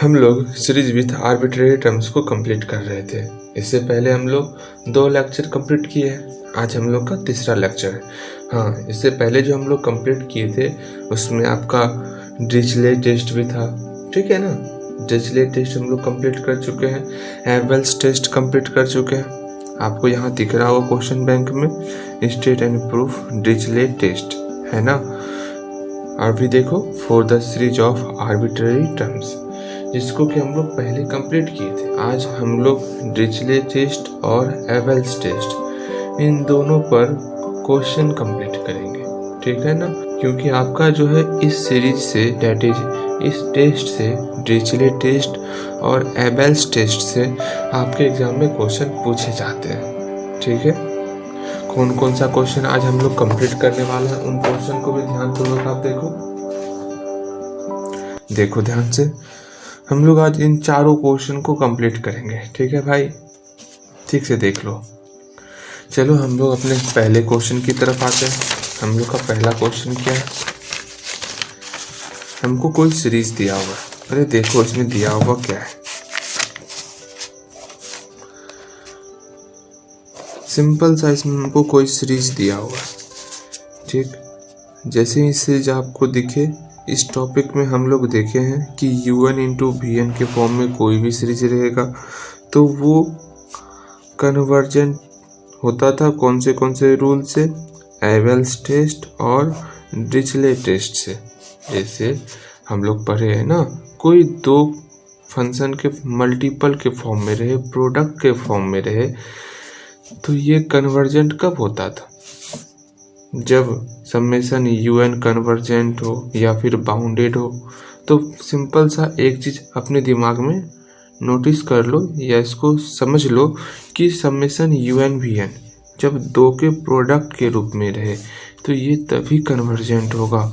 हम लोग series with arbitrary terms को कंप्लीट कर रहे थे। इससे पहले हम लोग 2 लेक्चर कंप्लीट किए हैं। आज हम लोग का तीसरा लेक्चर है। हाँ, इससे पहले जो हम लोग कंप्लीट किए थे उसमें आपका डिरिचलेट टेस्ट भी था, ठीक है ना। डिरिचलेट टेस्ट हम लोग कंप्लीट कर चुके हैं, एबेल्स टेस्ट कंप्लीट कर चुके हैं। आपको यहाँ दिख रहा होगा क्वेश्चन बैंक में state and proof Dirichlet test, है ना। और भी देखो for the series of arbitrary terms, जिसको कि हम लोग पहले कंप्लीट किए थे। आज हम लोग डिरिचलेट टेस्ट और एबेल्स टेस्ट इन दोनों पर क्वेश्चन कंप्लीट करेंगे, ठीक है ना। क्योंकि आपका जो है इस सीरीज से दैट इज इस टेस्ट से डिरिचलेट टेस्ट और एबेल्स टेस्ट से आपके एग्जाम में क्वेश्चन पूछे जाते हैं, ठीक है। कौन कौन सा क्वेश्चन आज हम लोग कंप्लीट करने वाला है, उन क्वेश्चन को भी ध्यानपूर्वक आप देखो ध्यान से। हम लोग आज इन चारों क्वेश्चन को कंप्लीट करेंगे, ठीक है भाई, ठीक से देख लो। चलो हम लोग अपने पहले क्वेश्चन की तरफ आते हैं। हम लोग का पहला क्वेश्चन क्या है, हमको कोई सीरीज दिया हुआ है। अरे देखो इसमें दिया हुआ क्या है, सिंपल सा इसमें हमको कोई सीरीज दिया हुआ है, ठीक। जैसे ही सीरीज आपको दिखे, इस टॉपिक में हम लोग देखे हैं कि UN इंटू VN के फॉर्म में कोई भी सीरीज रहेगा तो वो कन्वर्जेंट होता था कौन से रूल से, एबेल्स टेस्ट और डिरिचलेट टेस्ट से। जैसे हम लोग पढ़े हैं ना, कोई 2 फंक्शन के मल्टीपल के फॉर्म में रहे, प्रोडक्ट के फॉर्म में रहे, तो ये कन्वर्जेंट कब होता था, जब समेशन UN कन्वर्जेंट हो या फिर बाउंडेड हो। तो सिंपल सा एक चीज़ अपने दिमाग में नोटिस कर लो या इसको समझ लो कि समेशन UN VN जब 2 के प्रोडक्ट के रूप में रहे तो ये तभी कन्वर्जेंट होगा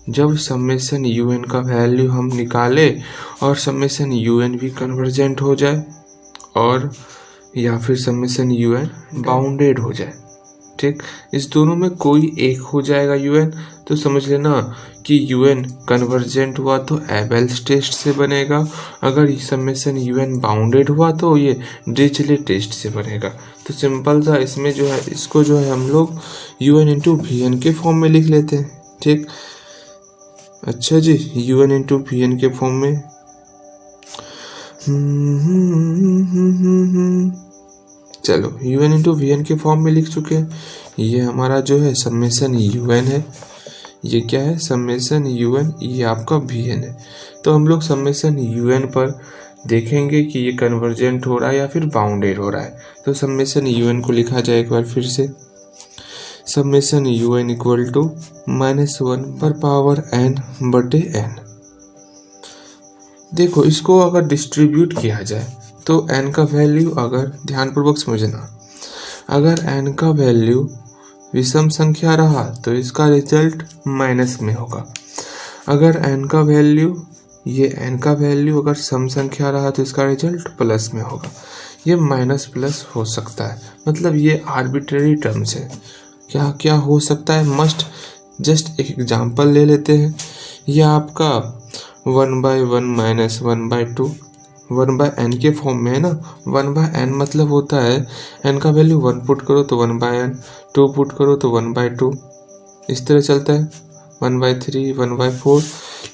जब समेशन UN का वैल्यू हम निकाले और समेशन UN भी कन्वर्जेंट हो जाए और या फिर समेशन UN बाउंडेड हो जाए, ठीक। इस दोनों में कोई एक हो जाएगा UN, तो समझ लेना कि UN कन्वर्जेंट हुआ तो एबेल्स टेस्ट से बनेगा, अगर समेशन UN बाउंडेड हुआ तो ये डिरिचलेट टेस्ट से बनेगा। तो सिंपल सा इसमें जो है, इसको जो है हम लोग UN इंटू VN के फॉर्म में लिख लेते हैं, ठीक। अच्छा जी, UN इंटू VN के फॉर्म में चलो UN इंटू VN के फॉर्म में लिख चुके हैं। ये हमारा जो है समेशन UN है, ये क्या है समेशन UN, ये आपका VN है। तो हम लोग समेशन UN पर देखेंगे कि ये कन्वर्जेंट हो रहा है या फिर बाउंडेड हो रहा है। तो समेशन UN को लिखा जाए एक बार फिर से, समेशन UN इक्वल टू -1 पर पावर n/n। देखो इसको अगर डिस्ट्रीब्यूट किया जाए तो n का वैल्यू, अगर ध्यानपूर्वक समझना, अगर n का वैल्यू विषम संख्या रहा तो इसका रिजल्ट माइनस में होगा। अगर n का वैल्यू, ये n का वैल्यू अगर सम संख्या रहा तो इसका रिजल्ट प्लस में होगा। ये माइनस प्लस हो सकता है, मतलब ये आर्बिट्रेरी टर्म्स है। क्या क्या हो सकता है, मस्ट जस्ट एक एग्जांपल ले लेते हैं। यह आपका 1/1 - 1/2 1/n के फॉर्म में है ना। 1/n मतलब होता है n का वैल्यू 1 पुट करो तो 1/n, 2 पुट करो तो 1/2, इस तरह चलता है 1/3 1/4।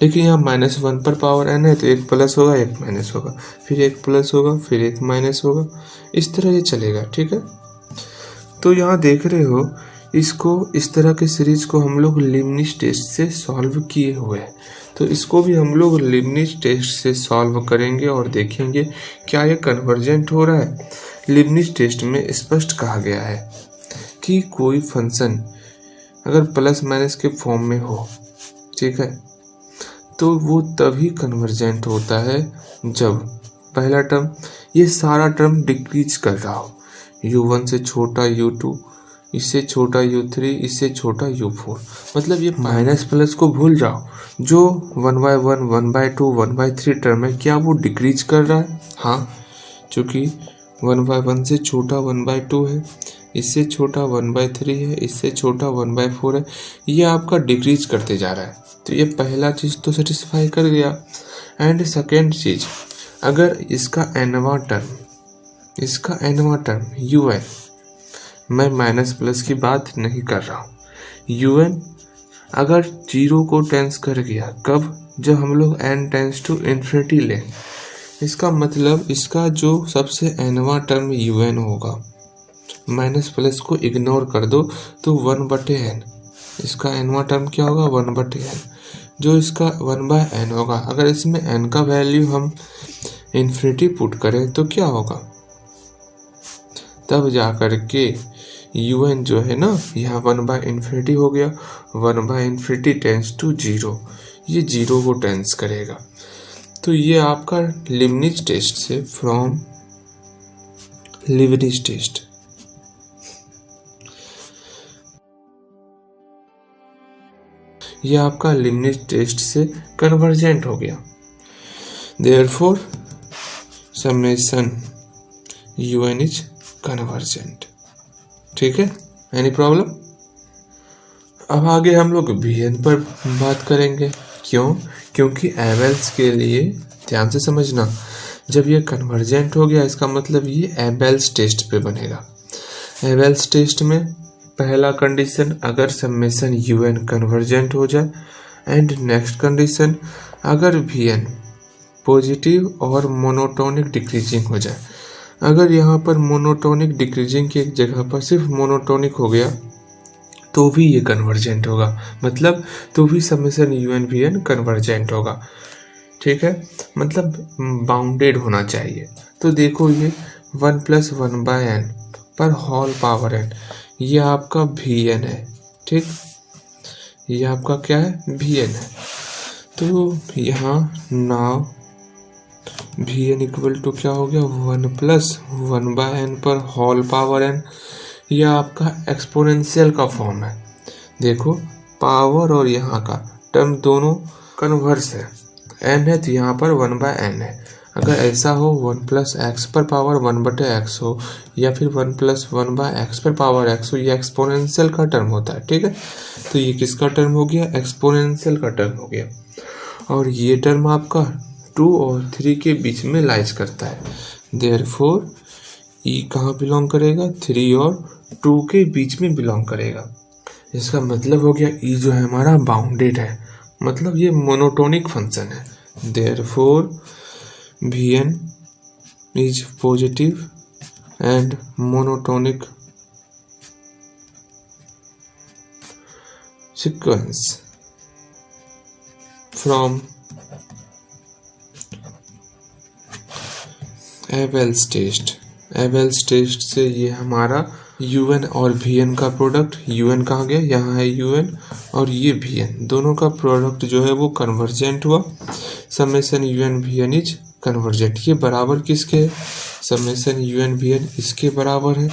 लेकिन यहाँ -1 पर पावर n है तो एक प्लस होगा एक माइनस होगा, फिर एक प्लस होगा फिर एक माइनस होगा, इस तरह ये चलेगा, ठीक है। तो यहाँ देख रहे हो, इसको इस तरह के सीरीज को हम लोग लीबनिज़ टेस्ट से सॉल्व किए हुए हैं। तो इसको भी हम लोग लीबनिज़ टेस्ट से सॉल्व करेंगे और देखेंगे क्या ये कन्वर्जेंट हो रहा है। लीबनिज़ टेस्ट में स्पष्ट कहा गया है कि कोई फंक्शन अगर प्लस माइनस के फॉर्म में हो, ठीक है, तो वो तभी कन्वर्जेंट होता है जब पहला टर्म, ये सारा टर्म डिक्रीज कर रहा हो, U1 से छोटा U2, इससे छोटा U3, इससे छोटा U4। मतलब ये माइनस प्लस को भूल जाओ, जो 1/1 1/2 1/3 टर्म है, क्या वो डिक्रीज कर रहा है? हाँ, चूँकि 1/1 से छोटा 1/2 है, इससे छोटा 1/3 है, इससे छोटा 1/4 है, ये आपका डिक्रीज करते जा रहा है। तो ये पहला चीज़ तो सेटिस्फाई कर गया। एंड सेकेंड चीज़, अगर इसका एनवा टर्म un, मैं माइनस प्लस की बात नहीं कर रहा हूँ, un अगर 0 को टेंस कर गया, कब? जब हम लोग n टेंस टू इन्फिनिटी लें। इसका मतलब इसका जो सबसे एनवा टर्म un होगा, माइनस प्लस को इग्नोर कर दो तो 1/n, इसका एनवा टर्म क्या होगा? 1/n। जो इसका 1/n होगा, अगर इसमें n का वैल्यू हम इन्फिनिटी पुट करें तो क्या होगा? तब जा कर के un जो है ना, यहाँ 1/∞ हो गया, 1/∞ टेंस टू 0, ये 0 को टेंस करेगा। तो ये आपका लीबनिज टेस्ट से, फ्रॉम लीबनिज टेस्ट, ये आपका लीबनिज टेस्ट से कन्वर्जेंट हो गया। Therefore summation un is convergent. ठीक है, एनी प्रॉब्लम? अब आगे हम लोग bn पर बात करेंगे। क्यों? क्योंकि एबेल्स के लिए, ध्यान से समझना, जब ये कन्वर्जेंट हो गया इसका मतलब ये एबेल्स टेस्ट पे बनेगा। एबेल्स टेस्ट में पहला कंडीशन, अगर समेशन un कन्वर्जेंट हो जाए, एंड नेक्स्ट कंडीशन, अगर bn पॉजिटिव और मोनोटोनिक डिक्रीजिंग हो जाए। अगर यहाँ पर मोनोटोनिक डिक्रीजिंग की एक जगह पर सिर्फ मोनोटोनिक हो गया तो भी ये कन्वर्जेंट होगा, मतलब तो भी समेशन un bn कन्वर्जेंट होगा। ठीक है, मतलब बाउंडेड होना चाहिए। तो देखो ये 1 + 1/n पर होल पावर n, ये आपका bn है। ठीक, ये आपका क्या है? bn है। तो यहाँ नाउ bn इक्वल टू क्या हो गया? 1 + 1/n पर होल पावर n, यह आपका एक्सपोनेंशियल का फॉर्म है। देखो पावर और यहाँ का टर्म दोनों कन्वर्स है, n है तो यहाँ पर 1/n है। अगर ऐसा हो 1 + x पर पावर 1/x हो, या फिर 1 + 1/x पर पावर x हो, ये एक्सपोनेंशियल का टर्म होता है। ठीक है, तो ये किसका टर्म हो गया? एक्सपोनेंशियल का टर्म हो गया। और ये टर्म आपका 2 और 3 के बीच में लाइज करता है। देयरफॉर ई कहाँ बिलोंग करेगा? 3 और 2 के बीच में बिलोंग करेगा। इसका मतलब हो गया ई जो है हमारा बाउंडेड है, मतलब ये मोनोटोनिक फंक्शन है। Therefore bn is positive and monotonic sequence from Abel's test. Abel's test से ये हमारा un और bn का प्रोडक्ट, un कहाँ गया? यहाँ है un, और ये bn, दोनों का प्रोडक्ट जो है वो कन्वर्जेंट हुआ। Summation un bn is convergent. ये बराबर किसके है? समेशन un bn इसके बराबर है।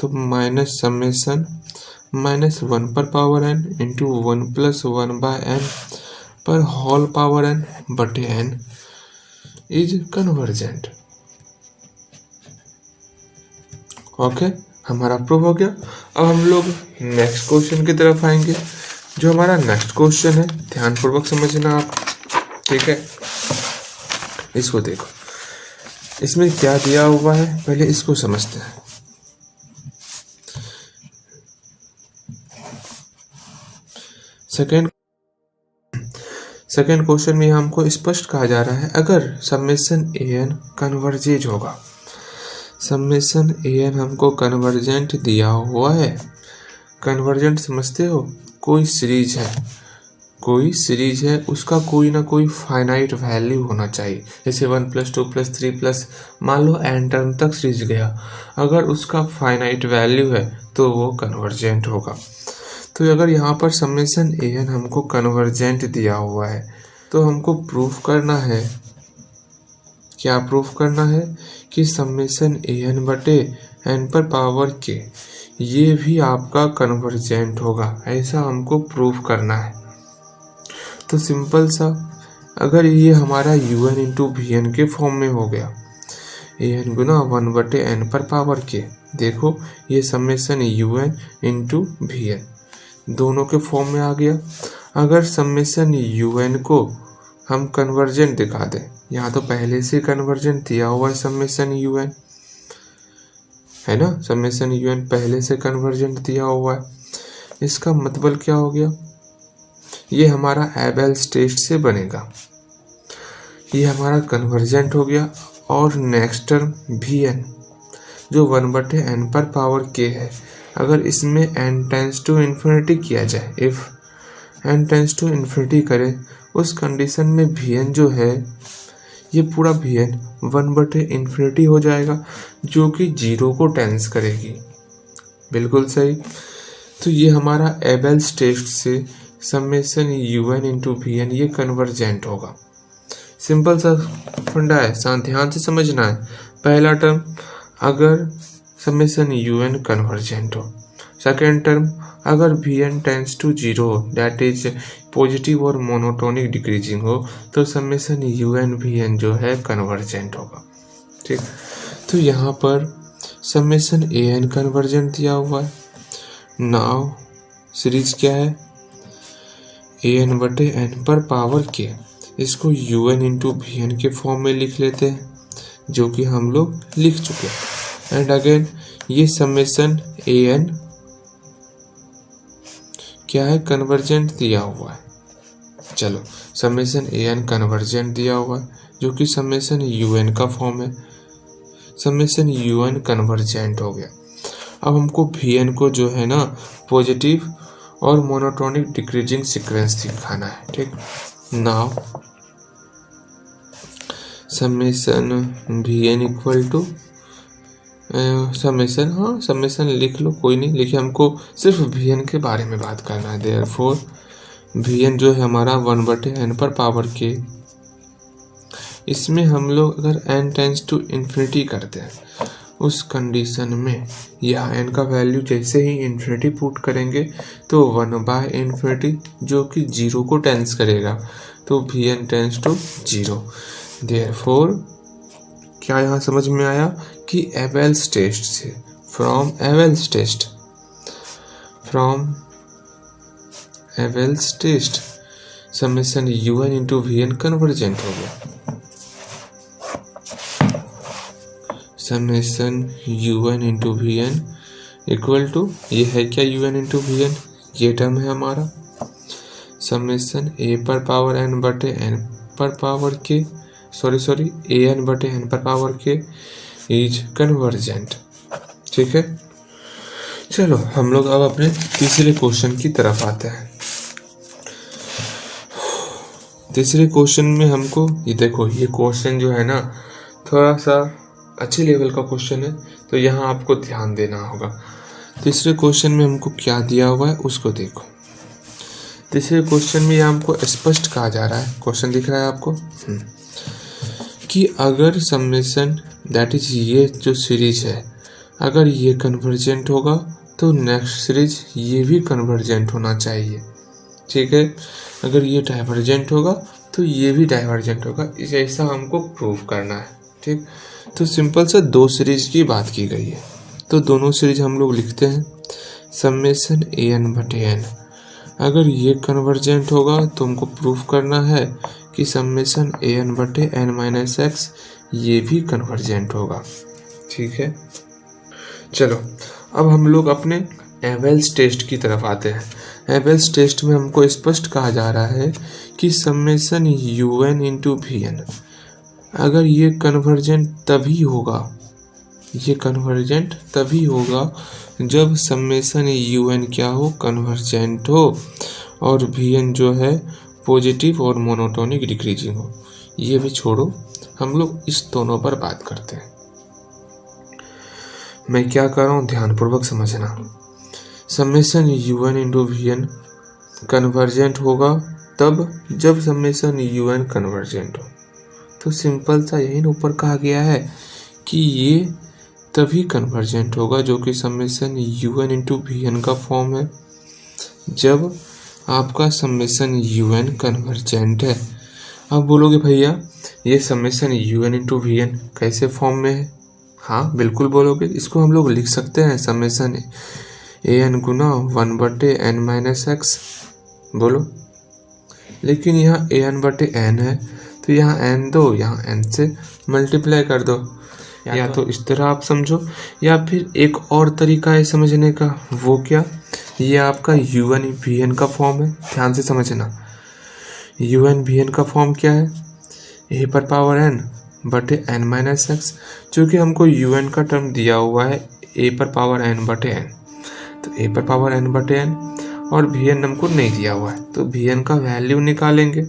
तो माइनस समेशन -1 पर पावर n इंटू 1 + 1/n पर होल पावर n बटे n इज कन्वर्जेंट। ओके, हमारा प्रूव हो गया। अब हम लोग नेक्स्ट क्वेश्चन की तरफ आएंगे। जो हमारा नेक्स्ट क्वेश्चन है, ध्यानपूर्वक समझना आप। ठीक है, इसको देखो, इसमें क्या दिया हुआ है, पहले इसको समझते हैं। सेकेंड क्वेश्चन में हमको स्पष्ट कहा जा रहा है, अगर समेशन an कन्वर्जेज होगा, समेशन an हमको कन्वर्जेंट दिया हुआ है। कन्वर्जेंट समझते हो? कोई सीरीज है, उसका कोई ना कोई फाइनाइट वैल्यू होना चाहिए। जैसे 1 + 2 + 3 मान लो n टर्म तक सीरीज गया, अगर उसका फाइनाइट वैल्यू है तो वो कन्वर्जेंट होगा। तो अगर यहाँ पर समेशन an हमको कन्वर्जेंट दिया हुआ है तो हमको प्रूफ करना है, क्या प्रूफ करना है? कि समेशन an बटे n पर पावर k ये भी आपका कन्वर्जेंट होगा, ऐसा हमको प्रूफ करना है। तो सिंपल सा, अगर ये हमारा un इंटू bn के फॉर्म में हो गया, an गुना 1 बटे n पर पावर k, देखो ये समेशन un इंटू bn दोनों के फॉर्म में आ गया। अगर समेशन un को हम कन्वर्जेंट दिखा दें यहाँ तो पहले से कन्वर्जेंट दिया हुआ है समेसन यू एन, है ना, समेसन यू एन पहले से कन्वर्जेंट दिया हुआ है। इसका मतलब क्या हो गया, ये हमारा एबेल्स टेस्ट से बनेगा, ये हमारा कन्वर्जेंट हो गया। और नेक्स्ट टर्म वी एन जो 1/n पर पावर k है, अगर इसमें n टेंस टू इन्फिनिटी किया जाए, if n tends to infinity करें, उस कंडीशन में वी एन जो है ये पूरा वी एन 1/∞ हो जाएगा, जो कि 0 को टेंस करेगी। बिल्कुल सही। तो ये हमारा एबेल्स टेस्ट से summation u n into v n ये कन्वर्जेंट होगा। सिंपल सा फंडा है, ध्यान से समझना है। पहला टर्म अगर समेसन यू एन कन्वर्जेंट हो, सेकेंड टर्म अगर वी एन टेंस टू 0 हो, दैट इज पॉजिटिव और मोनोटोनिक डिक्रीजिंग हो, तो summation u n v n जो है कन्वर्जेंट होगा। ठीक, तो यहाँ पर समेसन ए एन कन्वर्जेंट दिया हुआ है। नाउ सीरीज क्या है, ए एन बटे एन पर पावर के, इसको u n into v n के फॉर्म में लिख लेते हैं, जो कि हम लोग लिख चुके हैं। एंड अगेन ये समेसन ए एन क्या है, कन्वर्जेंट दिया हुआ है। चलो, समेसन ए एन कन्वर्जेंट दिया हुआ है, जो कि समेसन यू एन का फॉर्म है। समेसन यू एन कन्वर्जेंट हो गया। अब हमको वी एन को जो है ना पॉजिटिव और मोनोटोनिक डिक्रीजिंग सीक्वेंस दिखाना है। ठीक, now summation v n equal to summation, हाँ समेसन लिख लो, कोई नहीं लिखे, हमको सिर्फ वी एन के बारे में बात करना है। देयरफॉर वी एन जो है हमारा 1/n पर पावर के, इसमें हम लोग अगर n टेंस टू इन्फिनिटी करते हैं, उस कंडीशन में यह n का वैल्यू जैसे ही इन्फिनिटी पुट करेंगे तो 1/∞ जो कि 0 को टेंस करेगा, तो v n tends to 0। Therefore क्या यहाँ समझ में आया कि एबेल्स टेस्ट से, from Abel's test summation u n into v n convergent हो गया। Summation u n into v n equal to, ये है क्या u n into v n, ये टर्म है हमारा समेसन ए पर पावर एन बटे एन पर power k, sorry a n बटे एन पर पावर के इज कन्वर्जेंट। ठीक है, चलो हम लोग अब अपने तीसरे क्वेश्चन की तरफ आते हैं। तीसरे क्वेश्चन में हमको ये देखो, ये क्वेश्चन जो है ना थोड़ा सा अच्छे लेवल का क्वेश्चन है, तो यहाँ आपको ध्यान देना होगा। तीसरे क्वेश्चन में हमको क्या दिया हुआ है उसको देखो। तीसरे क्वेश्चन में हमको स्पष्ट कहा जा रहा है, क्वेश्चन दिख रहा है आपको, कि अगर समेसन दैट इज ये जो सीरीज है, अगर ये कन्वर्जेंट होगा तो नेक्स्ट सीरीज ये भी कन्वर्जेंट होना चाहिए। ठीक है, अगर ये डाइवर्जेंट होगा तो ये भी डाइवर्जेंट होगा, इस ऐसा हमको प्रूव करना है। ठीक, तो सिंपल सा दो सीरीज की बात की गई है, तो दोनों सीरीज हम लोग लिखते हैं। समेसन ए एन बटे एन, अगर ये कन्वर्जेंट होगा तो हमको प्रूफ करना है कि समेसन ए एन बटे एन माइनस एक्स ये भी कन्वर्जेंट होगा। ठीक है, चलो अब हम लोग अपने एबेल्स टेस्ट की तरफ आते हैं। एबेल्स टेस्ट में हमको स्पष्ट कहा जा रहा है कि summation u n into v n, अगर ये कन्वर्जेंट तभी होगा जब समेसन यू एन क्या हो, कन्वर्जेंट हो, और वी एन जो है पॉजिटिव और मोनोटोनिक डिक्रीजिंग हो। ये भी छोड़ो, हम लोग इस दोनों पर बात करते हैं। मैं क्या कर रहा हूँ ध्यानपूर्वक समझना। Summation u n into v n convergent होगा तब जब समेसन यू एन कन्वर्जेंट हो, तो सिंपल सा यही ऊपर कहा गया है कि ये तभी कन्वर्जेंट होगा जो कि summation u n into v n का फॉर्म है, जब आपका समेसन यू एन कन्वर्जेंट है। आप बोलोगे भैया ये summation u n into v n कैसे फॉर्म में है? हाँ बिल्कुल बोलोगे, इसको हम लोग लिख सकते हैं समेसन ए एन गुना 1/n माइनस एक्स। बोलो, लेकिन यहाँ ए एन बटे एन है, तो तो यहाँ n दो, यहाँ n से मल्टीप्लाई कर दो, या तो इस तरह आप समझो, या फिर एक और तरीका है समझने का। वो क्या, ये आपका un vn का फॉर्म है, ध्यान से समझना। un vn का फॉर्म क्या है, a पर पावर n बटे n माइनस एक्स, चूँकि हमको un का टर्म दिया हुआ है a पर पावर n बटे n, तो a पर पावर n बटे n, और vn हमको नहीं दिया हुआ है, तो vn का वैल्यू निकालेंगे।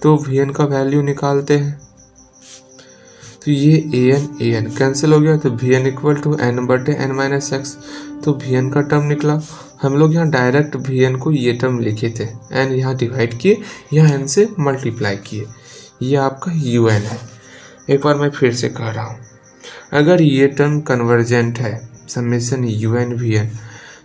तो vn का वैल्यू निकालते हैं, तो ये an कैंसिल हो गया, तो vn इक्वल टू n बटे n माइनस एक्स, तो vn का टर्म निकला। हम लोग यहाँ डायरेक्ट vn को ये टर्म लिखे थे, n यहाँ डिवाइड किए, यहाँ n से मल्टीप्लाई किए, ये आपका un है। एक बार मैं फिर से कह रहा हूँ, अगर ये टर्म कन्वर्जेंट है समेशन un vn,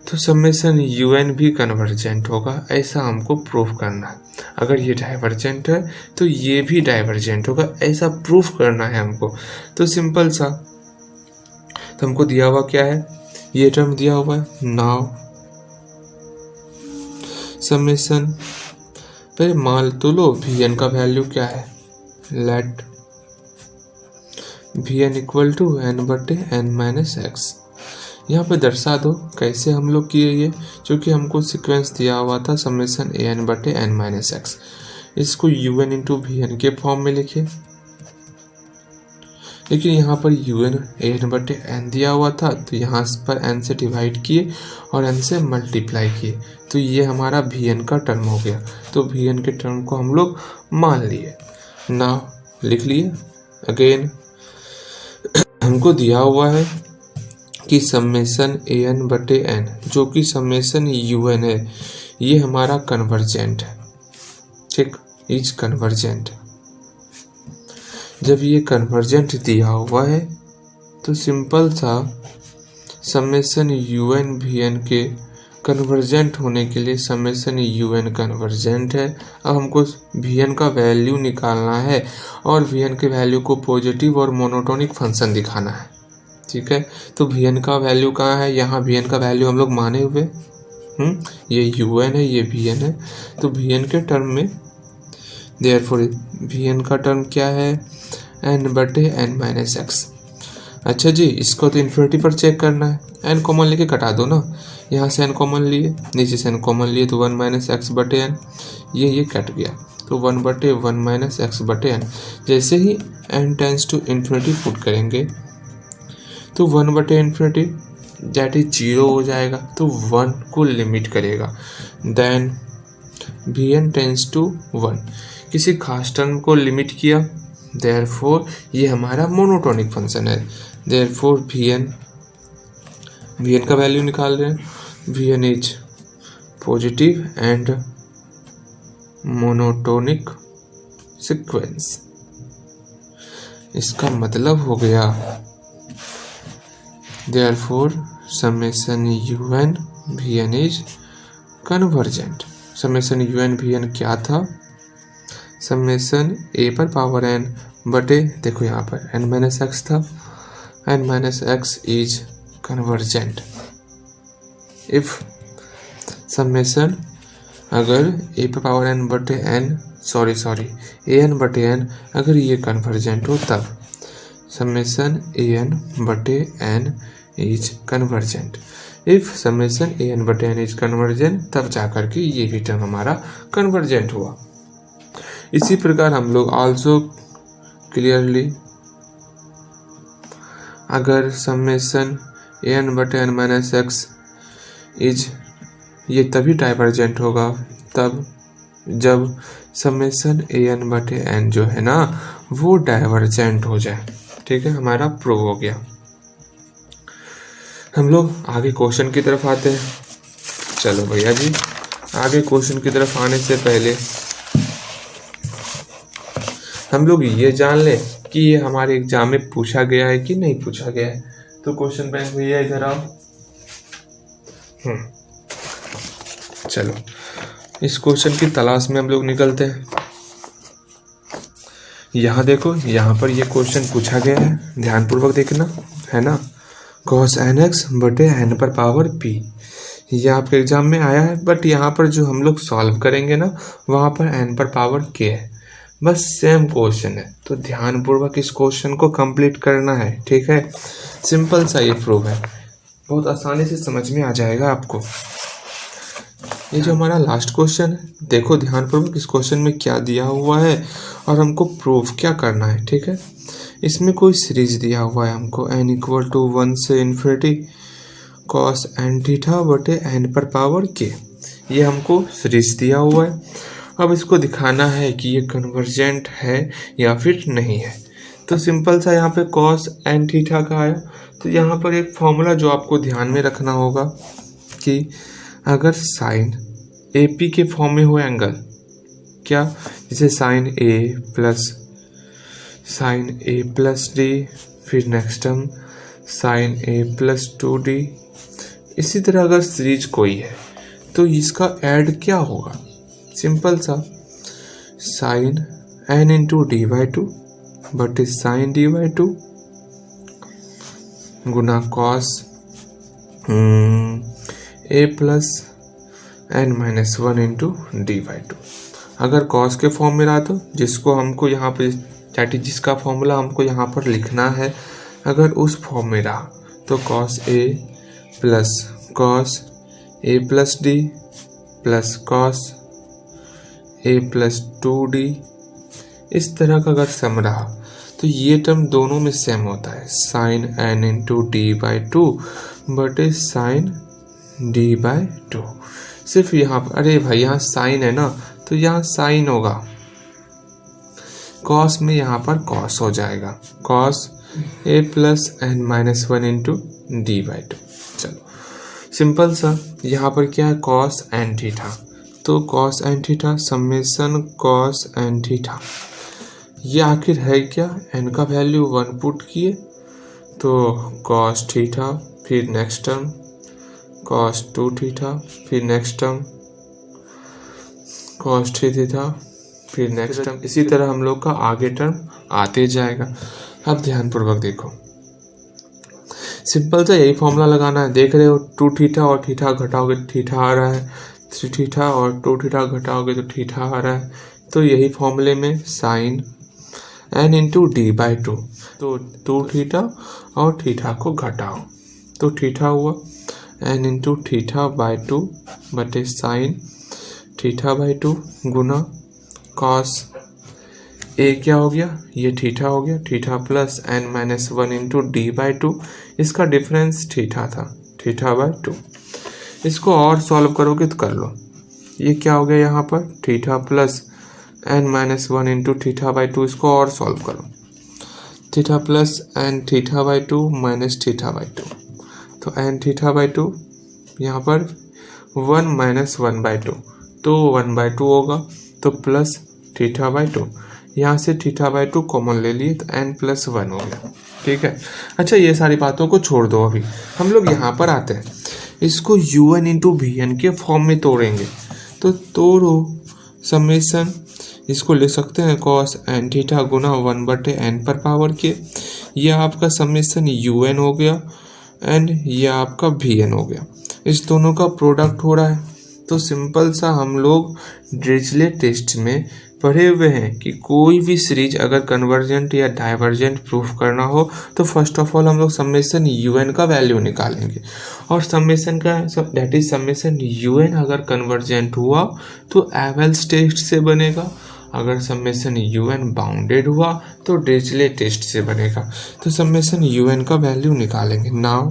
तो समेशन un भी कन्वर्जेंट होगा, ऐसा हमको प्रूफ करना है। अगर ये डाइवर्जेंट है तो ये भी डाइवर्जेंट होगा, ऐसा प्रूफ करना है हमको। तो सिंपल सा, तो हमको दिया हुआ क्या है, ये टर्म दिया हुआ है। नाउ समेशन, पहले मान तो लो vn का वैल्यू क्या है, let vn equal to n बटे n माइनस एक्स। यहाँ पे दर्शा दो कैसे हम लोग किए ये, क्योंकि हमको सीक्वेंस दिया हुआ था समेशन an बटे n माइनस एक्स। इसको un इंटू vn के फॉर्म में लिखे, लेकिन यहाँ पर un an बटे n दिया हुआ था, तो यहाँ पर n से डिवाइड किए और n से मल्टीप्लाई किए, तो ये हमारा vn का टर्म हो गया। तो vn के टर्म को हम लोग मान लिए। नाउ लिख लिए अगेन, हमको दिया हुआ है कि समेशन an बटे n, जो कि समेशन un है, ये हमारा कन्वर्जेंट है, ठीक, इज कन्वर्जेंट। जब ये कन्वर्जेंट दिया हुआ है तो सिंपल सा समेशन un vn के कन्वर्जेंट होने के लिए समेशन un कन्वर्जेंट है। अब हमको vn का वैल्यू निकालना है और vn के वैल्यू को पॉजिटिव और मोनोटोनिक फंक्शन दिखाना है, ठीक है। तो vn का वैल्यू कहाँ है, यहाँ vn का वैल्यू हम लोग माने हुए, ये un है, ये vn है, तो vn के टर्म में देयरफॉर vn का टर्म क्या है, n बटे n माइनस एक्स। अच्छा जी, इसको तो इन्फिनिटी पर चेक करना है, n कॉमन लेके कटा दो ना, यहाँ से n कॉमन लिए, नीचे से n कॉमन लिए, तो 1 माइनस एक्स बटे n, ये कट गया, तो 1 बटे 1 माइनस एक्स बटे n। जैसे ही n tends to infinity put करेंगे तो 1 बटे इन्फिनिटी दैट इज 0 हो जाएगा, तो 1 को लिमिट करेगा, देन vn टेंस टू 1, किसी खास टर्म को लिमिट किया, देयरफॉर ये हमारा मोनोटोनिक फंक्शन है। देयरफॉर vn का वैल्यू निकाल रहे हैं, vn is positive and monotonic sequence. इसका मतलब हो गया therefore summation un vn is convergent. Summation un vn क्या था, समेशन a पर पावर n बटे, देखो यहाँ पर n माइनस एक्स था, n minus x is convergent if summation, अगर a पर पावर n बटे n an बटे n अगर ये कन्वर्जेंट हो तब समेशन an बटे n is convergent. If summation an बटे n इज कन्वर्जेंट, तब जाकर के ये भी टर्म हमारा कन्वर्जेंट हुआ। इसी प्रकार हम लोग आल्सो क्लियरली, अगर समेशन an बटे n माइनस एक्स इज, ये तभी डाइवर्जेंट होगा तब जब समेशन an बटे n जो है ना वो डाइवर्जेंट हो जाए, ठीक है, हमारा प्रूव हो गया। हम लोग आगे क्वेश्चन की तरफ आते हैं। चलो भैया जी, आगे क्वेश्चन की तरफ आने से पहले हम लोग ये जान ले कि ये हमारे एग्जाम में पूछा गया है कि नहीं पूछा गया है। तो क्वेश्चन बैंक भैया इधर आओ। चलो इस क्वेश्चन की तलाश में हम लोग निकलते हैं। यहाँ देखो, यहाँ पर ये क्वेश्चन पूछा गया है, ध्यानपूर्वक देखना है ना। cos nx बटे n पर पावर p, ये आपके एग्जाम में आया है, बट यहाँ पर जो हम लोग सॉल्व करेंगे ना वहाँ पर n पर पावर k है। बस सेम क्वेश्चन है, तो ध्यानपूर्वक इस क्वेश्चन को कंप्लीट करना है, ठीक है। सिंपल सा ये प्रूफ है, बहुत आसानी से समझ में आ जाएगा आपको। ये जो हमारा लास्ट क्वेश्चन है, देखो ध्यानपूर्वक इस क्वेश्चन में क्या दिया हुआ है और हमको प्रूफ क्या करना है, ठीक है। इसमें कोई सीरीज दिया हुआ है हमको n=1 से इन्फिनिटी cos n थीटा बटे n पर पावर k, ये हमको सीरीज दिया हुआ है। अब इसको दिखाना है कि ये कन्वर्जेंट है या फिर नहीं है। तो सिंपल सा यहाँ पे cos n थीटा का आया, तो यहाँ पर एक फॉर्मूला जो आपको ध्यान में रखना होगा कि अगर साइन ए पी के फॉर्म में हो एंगल, क्या, जैसे साइन ए प्लस डी, फिर नेक्स्ट टर्म साइन ए प्लस 2d, इसी तरह अगर सीरीज कोई है तो इसका ऐड क्या होगा, सिंपल सा sine n into D by two बटे साइन डी बाई टू गुना cos a plus n minus 1 into D by two. अगर कॉस के फॉर्म में रहा तो जिसको हमको यहाँ पे जिसका फॉर्मूला हमको यहाँ पर लिखना है, अगर उस फॉर्म में रहा तो cos a plus D plus cos a plus 2d, इस तरह का अगर सम रहा तो ये टर्म दोनों में सेम होता है, sine n into D by two बटे साइन डी बाई टू। सिर्फ यहाँ पर, अरे भाई यहाँ साइन है ना, तो यहाँ साइन होगा, कॉस में यहाँ पर कॉस हो जाएगा, cos a plus n minus 1 into D by to. चलो सिंपल सा, यहाँ पर क्या है कॉस n थीटा, तो cos n theta summation cos n theta, ये आखिर है क्या, n का वैल्यू 1 पुट किए तो कॉस थीटा, फिर नेक्स्ट टर्म कॉस 2 थीटा, फिर नेक्स्ट टर्म कॉस 3 थीटा, फिर नेक्स्ट टर्म, इसी तरह हम लोग का आगे टर्म आते जाएगा। अब ध्यानपूर्वक देखो, सिंपल सा यही फॉर्मूला लगाना है। देख रहे हो 2 थीटा और थीटा घटाओगे तो थीटा आ रहा है, 3 थीटा और 2 थीटा घटाओगे तो थीटा आ रहा है। तो यही फॉर्मूले में sine n into D by two, तो 2 थीटा और थीटा को घटाओ तो थीटा हुआ n into theta by two बटे साइन थीटा बाई टू गुना कॉस ए क्या हो गया, ये थीटा हो गया, theta plus n minus 1 into D by two, इसका डिफरेंस थीटा था, थीटा बाई टू। इसको और सॉल्व करोगे तो कर लो, ये क्या हो गया यहाँ पर theta plus n minus 1 into theta by two, इसको और सॉल्व करो, theta plus n theta by to minus theta by two, तो n थीटा बाई टू यहाँ पर 1 माइनस 1 बाई टू, तो 1 बाई टू होगा, तो प्लस थीटा बाई टू, यहाँ से थीटा बाई टू कॉमन ले लिए तो n प्लस 1 हो गया, ठीक है। अच्छा ये सारी बातों को छोड़ दो, अभी हम लोग यहाँ पर आते हैं, इसको un इंटू वी एन के फॉर्म में तोड़ेंगे, तो तोड़ो समेसन, इसको ले सकते हैं कॉस एन थीटा गुना 1 बटे n पर पावर के, यह आपका समेसन un हो गया एंड यह आपका vn हो गया, इस दोनों का प्रोडक्ट हो रहा है। तो सिंपल सा हम लोग डिरिचलेट टेस्ट में पढ़े हुए हैं कि कोई भी सीरीज अगर कन्वर्जेंट या डाइवर्जेंट प्रूफ करना हो तो फर्स्ट ऑफ ऑल हम लोग समेसन un का वैल्यू निकालेंगे, और समेसन का दैट इज समेसन un अगर कन्वर्जेंट हुआ तो एवेल्स टेस्ट से बनेगा, अगर समेसन un बाउंडेड हुआ तो डिरिचलेट टेस्ट से बनेगा। तो समेसन un का वैल्यू निकालेंगे। Now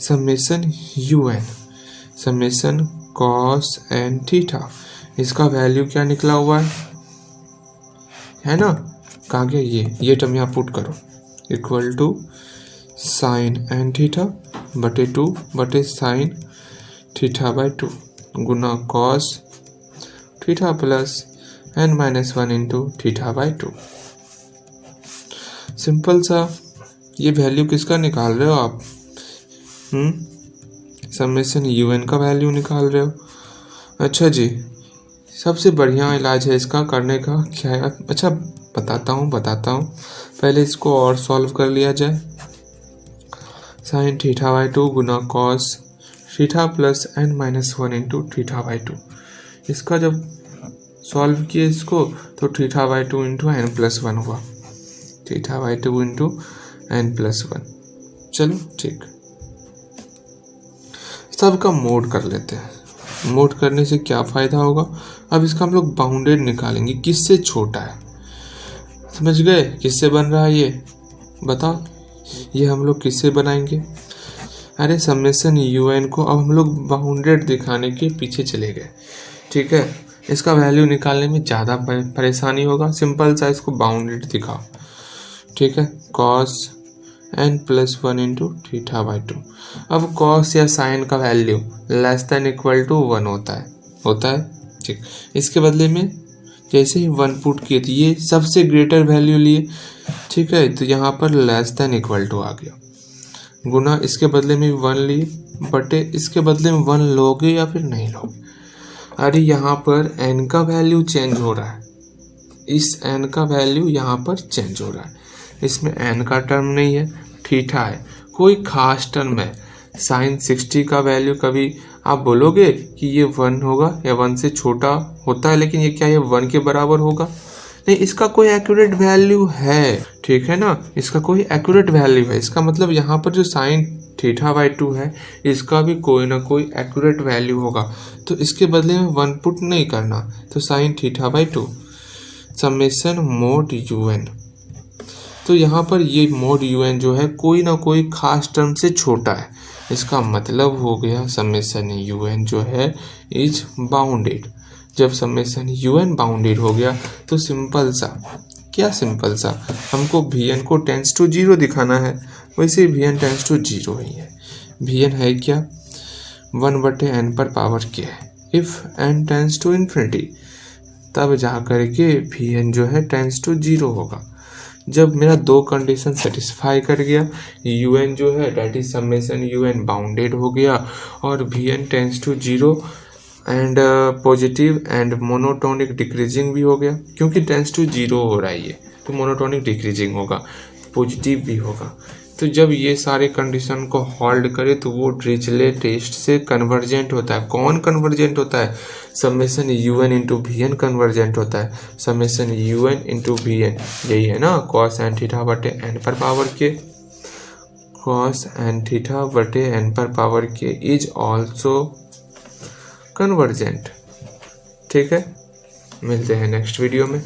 summation un, summation cos n theta, इसका वैल्यू क्या निकला हुआ है ना, कहाँ गया ये टर्म यहाँ पुट करो, equal to sine n theta बटे 2 बटे साइन थीटा बाई 2 गुना cos theta plus n minus 1 into theta by 2। Simple सा, ये वैल्यू किसका निकाल रहे हो आप, समेसन un का वैल्यू निकाल रहे हो। अच्छा जी, सबसे बढ़िया इलाज है इसका करने का क्या है, अच्छा बताता हूँ पहले इसको और सॉल्व कर लिया जाए। साइन थीटा बाई 2 गुना cos theta plus n minus 1 into theta by 2, इसका जब सॉल्व किए इसको तो theta by 2 into n plus 1 हुआ, theta by 2 into n plus 1। चलो ठीक, सबका मोड कर लेते हैं। मोड करने से क्या फ़ायदा होगा, अब इसका हम लोग बाउंडेड निकालेंगे, किससे छोटा है, समझ गए किससे बन रहा है ये बताओ, ये हम लोग किससे बनाएंगे, अरे समेशन un को अब हम लोग बाउंडेड दिखाने के पीछे चले गए, ठीक है। इसका वैल्यू निकालने में ज़्यादा परेशानी होगा, सिंपल सा इसको बाउंडेड दिखाओ, ठीक है। Cos n plus 1 into theta by 2। अब कॉस या साइन का value less than equal to 1 होता है ठीक। इसके बदले में जैसे ही 1 पुट किए थे ये सबसे ग्रेटर वैल्यू लिए, ठीक है, तो यहाँ पर लेस देन इक्वल टू आ गया, गुना इसके बदले में 1 लिए बटे इसके बदले में 1 लोगे या फिर नहीं लोगे। अरे यहाँ पर n का वैल्यू चेंज हो रहा है, इस n का वैल्यू यहाँ पर चेंज हो रहा है, इसमें n का टर्म नहीं है, थीटा है, कोई खास टर्म है। साइन 60 का वैल्यू कभी आप बोलोगे कि ये 1 होगा या 1 से छोटा होता है, लेकिन ये क्या ये 1 के बराबर होगा, नहीं, इसका कोई एक्यूरेट वैल्यू है, ठीक है ना, इसका कोई एक्यूरेट वैल्यू है। इसका मतलब यहाँ पर जो साइन थीटा बाई 2 है इसका भी कोई ना कोई एक्यूरेट वैल्यू होगा, तो इसके बदले में 1 पुट नहीं करना, तो sign theta by 2 summation mode un, तो यहाँ पर ये मोड un जो है कोई ना कोई खास टर्म से छोटा है, इसका मतलब हो गया समेशन un जो है इज बाउंडेड। जब समेशन un बाउंडेड हो गया तो सिंपल सा, क्या सिंपल सा, हमको vn को टेंस टू 0 दिखाना है, वैसे vn टेंस टू 0 ही है। vn है क्या, 1 बटे n पर पावर k है, if n tends to infinity तब जा करके vn जो है टेंस टू 0 होगा। जब मेरा दो कंडीशन सेटिस्फाई कर गया, un जो है that is summation un bounded हो गया और vn tends to 0 and positive and monotonic decreasing भी हो गया, क्योंकि टेंस टू 0 हो रहा है ये, तो मोनोटोनिक डिक्रीजिंग होगा, पॉजिटिव भी होगा। तो जब ये सारे कंडीशन को होल्ड करे तो वो डिरिचलेट टेस्ट से कन्वर्जेंट होता है। कौन कन्वर्जेंट होता है, summation un into v n convergent होता है, summation un into v n, यही है ना, कॉस एन थीटा बटे एन पर power k, cos n theta बटे एन पर power k is also convergent, ठीक है। मिलते हैं नेक्स्ट वीडियो में।